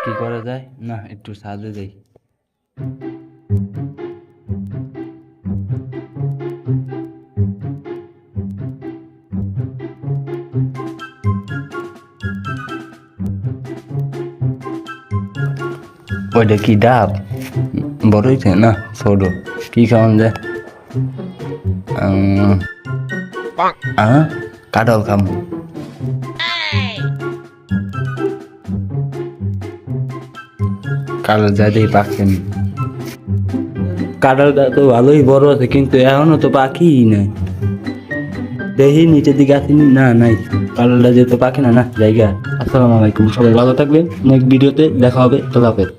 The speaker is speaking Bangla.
কি করা যায়? না, একটু ছাদে যাই। ওইটা কি ডাব? বড় হইছে না ছোট? কি খাওয়ান যায়? উম, কাঁঠাল খাম। কাঁঠাল যাইতেই পাকছেন। কাঁঠালটা তো ভালোই বড় আছে, কিন্তু এখনো তো পাখিই নাই। দেখি নিচের দিকে আসিনি, না নাই। কাঁঠালটা যেহেতু পাখি না, না জায়গা। আসসালামু আলাইকুম, সবাই ভালো থাকবেন। নেক্সট ভিডিওতে দেখা হবে। আল্লাহ হাফেজ।